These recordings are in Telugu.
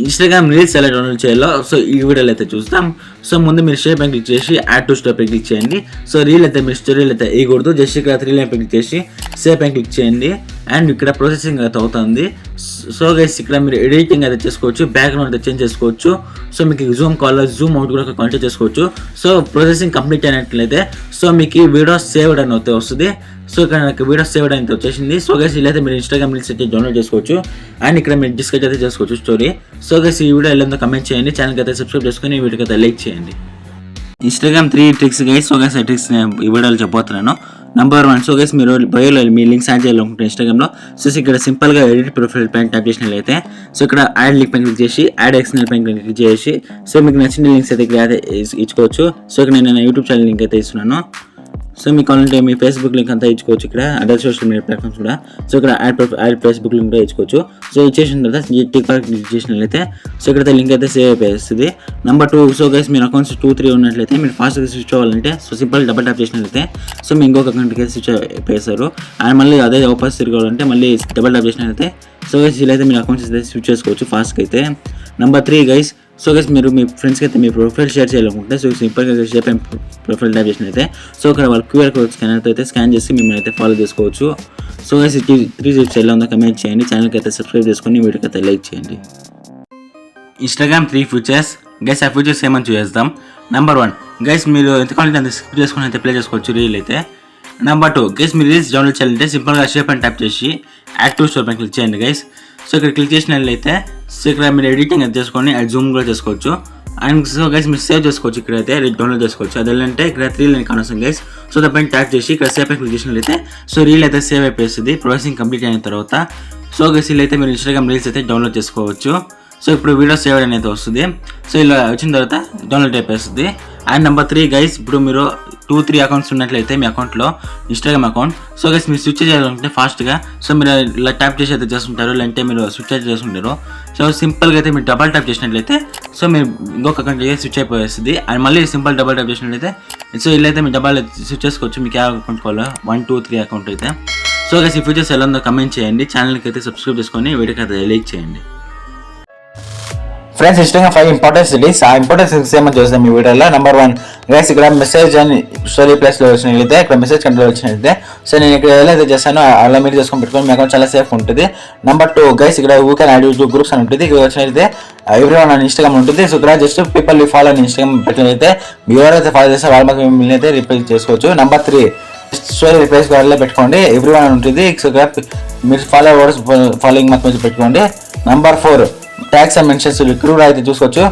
ఇన్స్టాగ్రామ్ రీల్స్ ఎలా డౌన్లోడ్ చేయాలో సో ఈ వీడియోలో అయితే చూస్తాం. సో ముందు మీరు షేర్ పైన క్లిక్ చేసి యాడ్ టు స్టోర్ పైన క్లిక్ చేయండి. సో రీల్ అయితే మీరు స్టోరీలు అయితే వేయకూడదు, జస్ట్ ఇక్కడ 3 లైన్ పైన క్లిక్ చేసి సేవ్ పైన క్లిక్ చేయండి. అండ్ ఇక్కడ ప్రాసెసింగ్ అయితే అవుతుంది. సో గైస్ ఇక్కడ మీరు ఎడిటింగ్ అయితే చేసుకోవచ్చు, బ్యాక్గ్రౌండ్ అయితే చేంజ్ చేసుకోవచ్చు. సో మీకు జూమ్ కాల్ జూమ్ అవుట్ కూడా కాంట్రోల్ చేసుకోవచ్చు. సో ప్రాసెసింగ్ కంప్లీట్ అయినట్లయితే సో మీకు వీడియో సేవ్డ్ అని అయితే వస్తుంది. సో ఇక్కడ నాకు వీడియో సేవ్డ్ అయితే వచ్చేసింది. సో గైస్ ఇలా అయితే మీరు ఇన్స్టాగ్రామ్ రీల్స్ అయితే డౌన్లోడ్ చేసుకోవచ్చు. అండ్ ఇక్కడ మీరు డిస్కస్ అయితే చేసుకోవచ్చు స్టోరీ. సో గైస్ ఈ వీడియో ఎలా కమెంట్ చేయండి, ఛానల్కి అయితే సబ్స్క్రైబ్ చేసుకొని వీడియోకి అయితే లైక్ చేయండి. Instagram 3 tricks guys. So guys ఆ ట్రిక్స్ ఈ వీడియోలో చెప్పబోతున్నాను. నెంబర్ 1, సో గైస్ మీరు బయోలో మీ లింక్స్ యాడ్ చేయాలనుకుంటే ఇన్స్టాగ్రామ్లో సో ఇక్కడ సింపుల్గా ఎడిట్ ప్రొఫైల్ పైన ట్యాప్ చేసినట్లయితే సో ఇక్కడ యాడ్ లింక్ పైన క్లిక్ చేసి యాడ్ ఎక్స్ఎన్ఎల్ పైన క్లిక్ చేసి సో మీకు నచ్చిన లింక్స్ అయితే ఇక్కడ ఇచ్చుకోవచ్చు. సో ఇక్కడ నేను యూట్యూబ్ ఛానల్ లింక్ అయితే ఇస్తున్నాను. సో మీకు కావాలంటే మీ ఫేస్బుక్ లింక్ అంతా ఇచ్చుకోవచ్చు, ఇక్కడ అదర్ సోషల్ మీడియా ప్లాట్ఫామ్స్ కూడా. సో ఇక్కడ యాడ్ ఫేస్బుక్ లింక్ కూడా ఇచ్చుకోవచ్చు. సో ఇచ్చేసిన తర్వాత టిక్ మార్క్ క్లిక్ చేసినట్లయితే సో ఇక్కడ లింక్ అయితే సేవ్ అయిపోతుంది. నెంబర్ 2, సో గైస్ మీరు అకౌంట్స్ 2-3 ఉన్నట్లయితే మీరు ఫాస్ట్గా స్విచ్ అవ్వాలంటే సో సింపుల్ డబల్ ట్యాప్ చేసినట్లయితే సో మీ ఇంకొక అకౌంట్కి అయితే స్విచ్ అయిపోయేస్తారు. అండ్ మళ్ళీ అదే వాపస్ తిరగాలంటే మళ్ళీ డబల్ ట్యాప్ చేసినట్లయితే సో గైస్ ఇలా అయితే మీరు అకౌంట్స్ అయితే స్విచ్ చేసుకోవచ్చు ఫాస్ట్గా అయితే. నెంబర్ 3 గైస్, సో గైస్ మీరు మీ ఫ్రెండ్స్కి అయితే మీ ప్రొఫైల్ షేర్ చేయాలనుకుంటే సో సింపుల్గా షేర్ పైన ప్రొఫైల్ ట్యాప్ చేసినట్లయితే సో ఇక్కడ వాళ్ళు QR కోడ్ స్కానర్తో అయితే స్కాన్ చేసి మిమ్మల్ని అయితే ఫాలో చేసుకోవచ్చు. సో గైస్ 3 టిప్స్ ఎలా ఉందో కమెంట్ చేయండి, ఛానల్కి అయితే సబ్స్క్రైబ్ చేసుకొని వీడియోకి అయితే లైక్ చేయండి. Instagram 3 features guys. ఆ ఫీచర్స్ ఏమని చూసేద్దాం. నెంబర్ 1 గైస్ మీరు ఎంతకాలంటే అంత స్కిప్ చేసుకుని అయితే ప్లే చేసుకోవచ్చు రీల్ అయితే. నెంబర్ 2 గైస్ మీరు రీల్స్ డౌన్లోడ్ చేయాలంటే సింపుల్గా షేర్ పైన ట్యాప్ చేసి యాడ్ టు స్టోర్ పైన క్లిక్ చేయండి గైస్. సో ఇక్కడ క్లిక్ చేసినట్లయితే సో ఇక్కడ మీరు ఎడిటింగ్ అయితే చేసుకొని జూమ్ కూడా చేసుకోవచ్చు. అండ్ సో గైస్ మీరు సేవ్ చేసుకోవచ్చు, ఇక్కడైతే డౌన్లోడ్ చేసుకోవచ్చు. అదేంటే ఇక్కడ 3 లైన్ కానొస్తుంది గైస్. సో దానిపైన ట్యాప్ చేసి ఇక్కడ సేవ్ పైన క్లిక్ చేసినట్లయితే సో రీల్ అయితే సేవ్ అయిపోతుంది ప్రాసెసింగ్ కంప్లీట్ అయిన తర్వాత. సో గైస్ ఇలా అయితే మీరు ఇన్స్టాగ్రామ్ రీల్స్ అయితే డౌన్లోడ్ చేసుకోవచ్చు. సో ఇప్పుడు వీడియో సేవ్ అనేది వస్తుంది. సో ఇలా వచ్చిన తర్వాత డౌన్లోడ్ అయిపోతుంది. అండ్ నెంబర్ 3 గైస్, ఇప్పుడు మీరు 2-3 అకౌంట్స్ ఉన్నట్లయితే మీ అకౌంట్లో ఇన్స్టాగ్రామ్ అకౌంట్ సో గైస్ మీరు స్విచ్ చేయాలంటే ఫాస్ట్గా సో మీరు ఇలా ట్యాప్ చేసి అయితే చేస్తుంటారు, లేదంటే మీరు స్విచ్ అయితే చేస్తుంటారు. సో సింపుల్గా అయితే మీరు డబల్ ట్యాప్ చేసినట్లయితే సో మీరు ఇంకొక అకౌంట్ స్విచ్ అయిపోతుంది. అండ్ మళ్ళీ సింపుల్ డబల్ ట్యాప్ చేసినట్లయితే సో ఇలా అయితే మీరు డబల్ స్విచ్ చేసుకోవచ్చు. మీకు ఏ అకౌంట్ కావాలో 1-2-3 అకౌంట్ అయితే. సో గైస్ ఈ ఫీచర్స్ ఎలా ఉందో కమెంట్ చేయండి, ఛానల్కి అయితే సబ్స్క్రైబ్ చేసుకొని వీడియోకి అయితే లైక్ చేయండి. Friends Instagram 5 important cities. ఆ ఇంపార్టెంట్ సిటీస్ ఏమని చూస్తాం ఈ వీడియోలో. నెంబర్ 1 గైస్ ఇక్కడ మెసేజ్ అని స్టోరీ ప్లేస్లో వచ్చినట్లయితే ఇక్కడ మెసేజ్ కంట్రోల్ వచ్చినట్లయితే సో నేను ఇక్కడ ఏదైతే చేస్తానో అలా మీరు చేసుకొని పెట్టుకొని మీ అకౌంట్ చాలా సేఫ్ ఉంటుంది. నెంబర్ 2 గైస్ ఇక్కడ you can add to groups అని ఉంటుంది. ఇక్కడ వచ్చినట్లయితే ఎవ్రీవన్ అని ఇన్స్టాగ్రామ్ ఉంటుంది. సో ఇక్కడ జస్ట్ పీపుల్ యూ ఫాలో అని ఇన్స్టాగ్రామ్ పెట్టినట్లయితే మీరు ఎవరైతే ఫాలో చేస్తే వాళ్ళ మాకు మిమ్మల్ని అయితే రిప్లై చేసుకోవచ్చు. నెంబర్ 3 స్టోరీ రిప్లైస్ వాళ్ళే పెట్టుకోండి, ఎవ్రీవన్ అని ఉంటుంది. సో ఇక్కడ మీరు ఫాలోయింగ్ మాత్రం పెట్టుకోండి. Number 4 tags and mentions crude అయితే చూసుకోవచ్చు,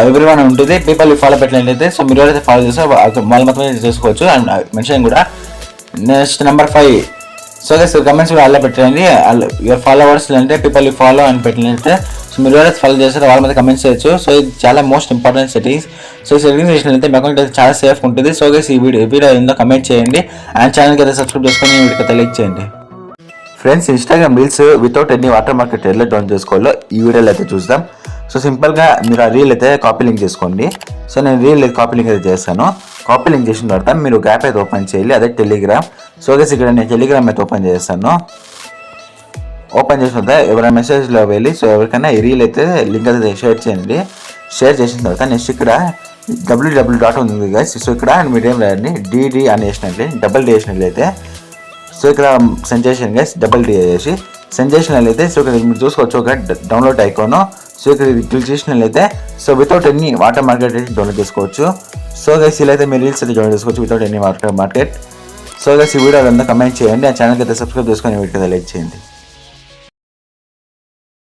ఎవ్రీవన్ ఉంటుంది. పీపుల్ ఫాలో పెట్టినట్లయితే సో మీరు ఎవరైతే ఫాలో చేస్తే వాళ్ళు మాత్రమే చేసుకోవచ్చు అండ్ మెన్షన్ కూడా. Next number 5 so guys comments కూడా అలా పెట్టండి, యువర్ ఫాలోవర్స్ అంటే పీపుల్ ఫాలో అని పెట్టినట్లయితే సో మీరు ఎవరైతే ఫాలో చేస్తారో వాళ్ళ మీద కమెంట్స్ చేయొచ్చు. సో ఇది చాలా మోస్ట్ ఇంపార్టెంట్ సెట్టింగ్స్. సో ఈ సెట్టింగ్స్ చేసినట్లయితే మీ అకౌంట్ అయితే చాలా సేఫ్ ఉంటుంది. సో గైస్ ఈ వీడియో ఏందో కమెంట్ చేయండి అండ్ ఛానల్కి అయితే సబ్స్క్రైబ్ చేసుకొని వీడియోకి అయితే లైక్ చేయండి. Friends Instagram reels without any water mark ఎలా డౌన్ చేసుకోవాలో ఈ వీడియోలో అయితే చూద్దాం. సో సింపుల్గా మీరు ఆ రీల్ అయితే కాపీ లింక్ చేసుకోండి. సో నేను రీల్ కాపీ లింక్ అయితే చేస్తాను. కాపీ లింక్ చేసిన తర్వాత మీరు యాప్ అయితే ఓపెన్ చేయాలి, అదే టెలిగ్రామ్. సో గైస్ ఇక్కడ నేను టెలిగ్రామ్ అయితే ఓపెన్ చేస్తాను. ఓపెన్ చేసిన తర్వాత ఎవరైనా మెసేజ్లో వెళ్ళి సో ఎవరికైనా ఈ రీల్ అయితే లింక్ అయితే షేర్ చేయండి. షేర్ చేసిన తర్వాత నెక్స్ట్ ఇక్కడ www ఉంది గైస్. సో ఇక్కడ మీరు ఏం లేదండి DD అని వేసినట్లే డబల్ D వేసినట్లయితే సో ఇక్కడ సెన్సేషన్ గైస్ డబల్ D చేసి సెన్సేషనల్ సో ఇక్కడ మీరు చూసుకోవచ్చు ఒక డౌన్లోడ్ ఐకాన్. సో ఇక్కడ క్లిక్ చేసినట్లయితే so without any water market download చేసుకోవచ్చు. సో గైస్ ఇలా అయితే మీరు రీల్స్ అయితే డౌన్లోడ్ చేసుకోవచ్చు without any water market. So guys ఈ వీడియో అంతా కమెంట్ చేయండి, ఆ ఛానల్కి అయితే సబ్స్క్రైబ్ చేసుకొని వీడియోకి లైక్ చేయండి.